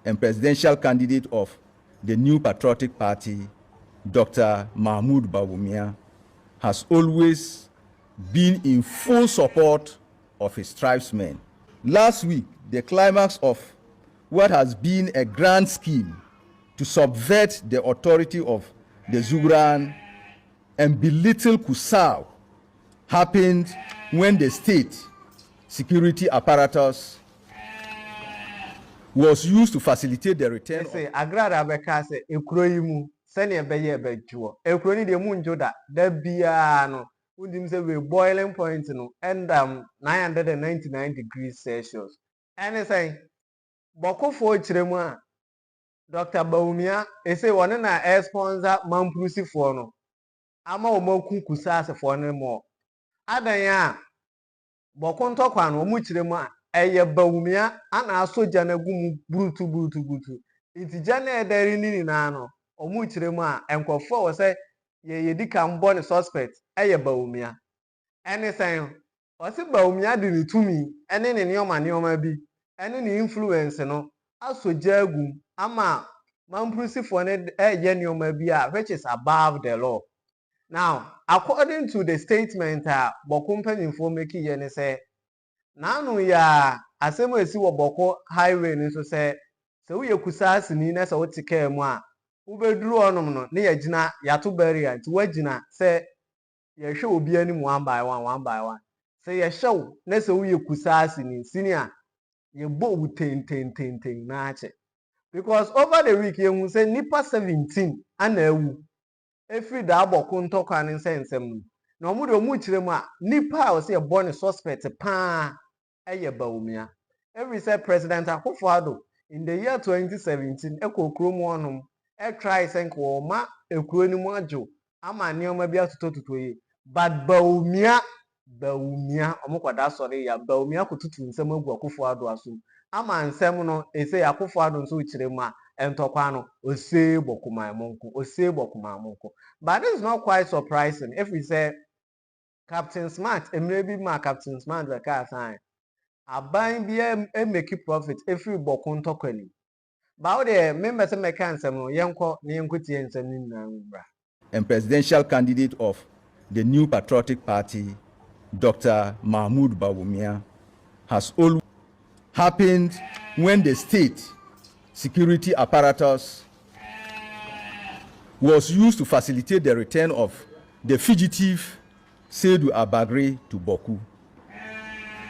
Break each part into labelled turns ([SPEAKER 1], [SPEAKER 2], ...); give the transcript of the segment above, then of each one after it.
[SPEAKER 1] and presidential candidate of the New Patriotic Party, Dr. Bawumia, has always been in full support of his tribesmen. Last week, the climax of what has been a grand scheme to subvert the authority of the Zuguran and belittle Kusau happened when the state security apparatus was used to facilitate the return.
[SPEAKER 2] Agrada bekase ekroyimu sene beye bejuo ekroni de munjoda da bia no undim se we boiling point no and 999 degrees Celsius and say bokofo chiremu a Dr. Bawumia ese wona na sponsor mamprusifoɔ no ama omaku kusasefo no mo adan ya boko ntokwa no mu chiremu a eye Bawumia ana asoja na gumu burutu itija na edari nini na no omu chiremu a enkofo wo se ye yedi kan bo ne suspect eye Bawumia ene san o se Bawumia de ni tumi ene ne neoma bi ene ne influence no asoja agum ama mamprusifoɔ ne eye neoma bi a which is above the law. Now according to the statement boko mpanyimfo make ye ne say nanu ya asemo esi wo boko highway ni so say se wo yekusasi ni na se wo tika mu a wo beduru onom no ne yagina yato barrier nti wagina se ye hwe obi ani mu one by one se ye hyew na se wo yekusasi ni senior ye bo wu ten na ache because over the week ye hu say nipa 17 ana awu every da boko ntokwa ne nsensem na omu de omu kiremu a nipa a se ye born suspect pa eye Bawumia. Every said President Akufo-Addo in the year 2017 ekokromu onum try senko ma ekuro ni mu ajo ama neoma bi atototo yi but Bawumia omokwada sori ya Bawumia kututu nsem agu Akufo-Addo aso ama nsem no ese Akufo-Addo nso kiremu a entokwa no ose bokumamonko but this is not quite surprising if we say Captain Smart emrebi ma Captain Smart the car sign aban bia make profit every boko ntokani ba wo de member say make ansem no yenko ne yenkotie nsem ni na mbra.
[SPEAKER 1] And presidential candidate of the New Patriotic Party, Dr. Bawumia, has always happened when the state security apparatus was used to facilitate the return of the fugitive Seydou Abagre to Bawku.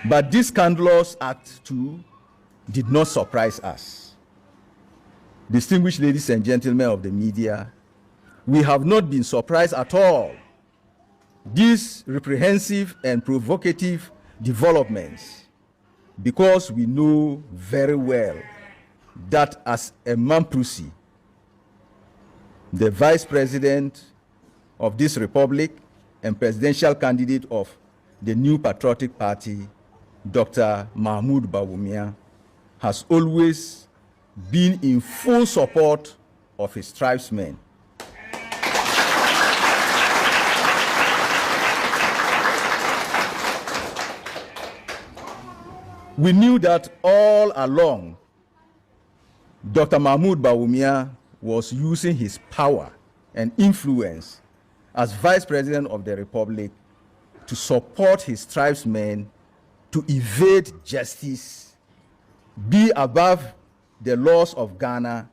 [SPEAKER 1] But this scandalous act too did not surprise us. Distinguished ladies and gentlemen of the media, we have not been surprised at all. These reprehensive and provocative developments, because we know very well that as a Mamprusi, the Vice President of this Republic and presidential candidate of the New Patriotic Party, Dr. Bawumia, has always been in full support of his tribesmen. We knew that all along, Dr. Bawumia was using his power and influence as Vice President of the Republic to support his tribesmen to evade justice, be above the laws of Ghana,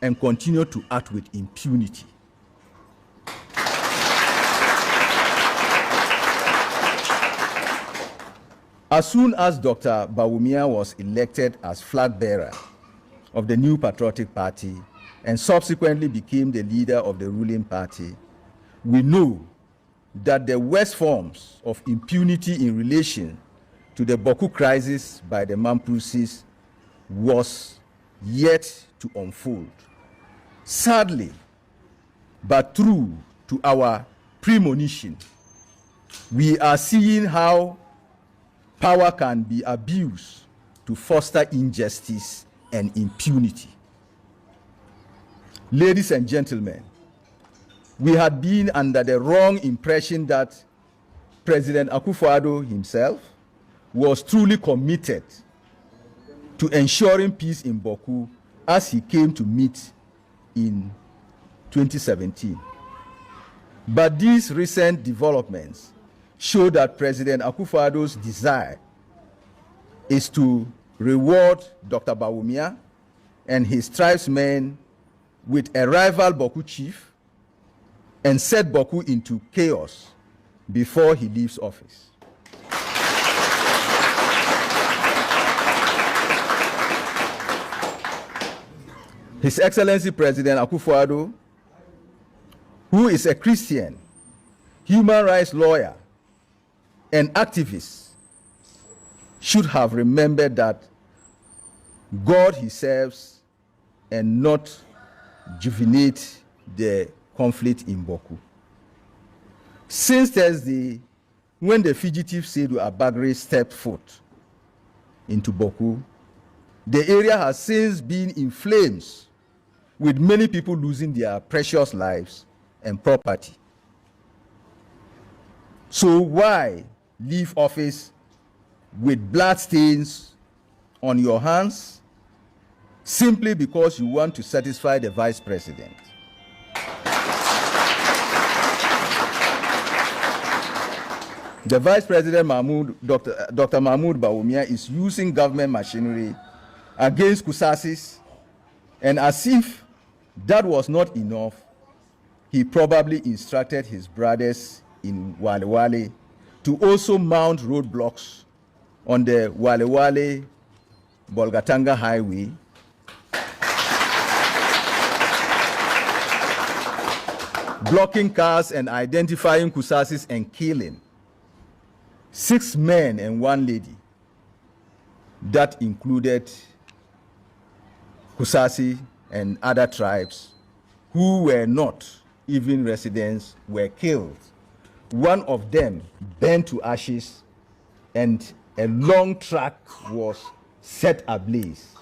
[SPEAKER 1] and continue to act with impunity. As soon as Dr. Bawumia was elected as flag bearer of the New Patriotic Party and subsequently became the leader of the ruling party, we know that the worst forms of impunity in relation to the Bawku crisis by the Mamprusis was yet to unfold. Sadly, but true to our premonition, we are seeing how power can be abused to foster injustice and impunity. Ladies and gentlemen, we had been under the wrong impression that President Akufo-Addo himself was truly committed to ensuring peace in Bawku as he came to meet in 2017. But these recent developments show that President Akufo-Addo's desire is to reward Dr. Bawumia and his tribesmen with a rival Bawku chief and set Bawku into chaos before he leaves office. His Excellency President Akufo-Addo, who is a Christian, human rights lawyer, and activist, should have remembered that God he serves and not juvenate the conflict in Bawku. Since Thursday, when the fugitive Seydou Abagre stepped foot into Bawku, the area has since been in flames, with many people losing their precious lives and property. So why leave office with blood stains on your hands simply because you want to satisfy the vice president? The vice president Dr. Mahmoud Bawumia is using government machinery against Kusasis, and as if that was not enough, he probably instructed his brothers in Wale Wale to also mount roadblocks on the Wale Wale Bolgatanga highway blocking cars and identifying Kusasis and killing 6 men and 1 lady. That included Kusasi and other tribes who were not even residents were killed. One of them burned to ashes and a long track was set ablaze.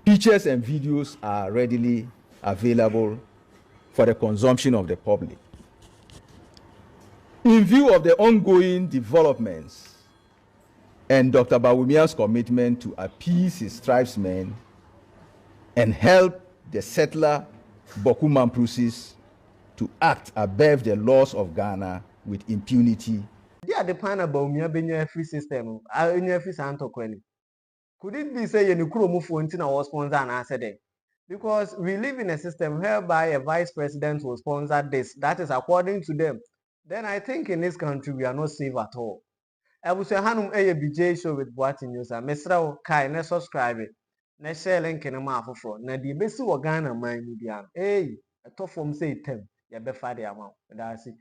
[SPEAKER 1] Pictures and videos are readily available for the consumption of the public. In view of the ongoing developments and Dr. Bawumia's commitment to appease his tribesmen and help the settler Bawku Mamprusis to act above the laws of Ghana with impunity.
[SPEAKER 2] Yeah, the plan about Bawumia being a free system, a free Santo Queni. Could it be say you could move for was sponsor and answer them? Because we live in a system whereby a vice president will sponsor this. That is according to them. Then I think in this country we are not safe at all. I will say Hanum BJ show with Boatin News. Mesra Kai, ne subscribe it. Ne share link in a mouth for na the best Ghana mind media. Hey, a tough from say 10. You better the amount. That's it.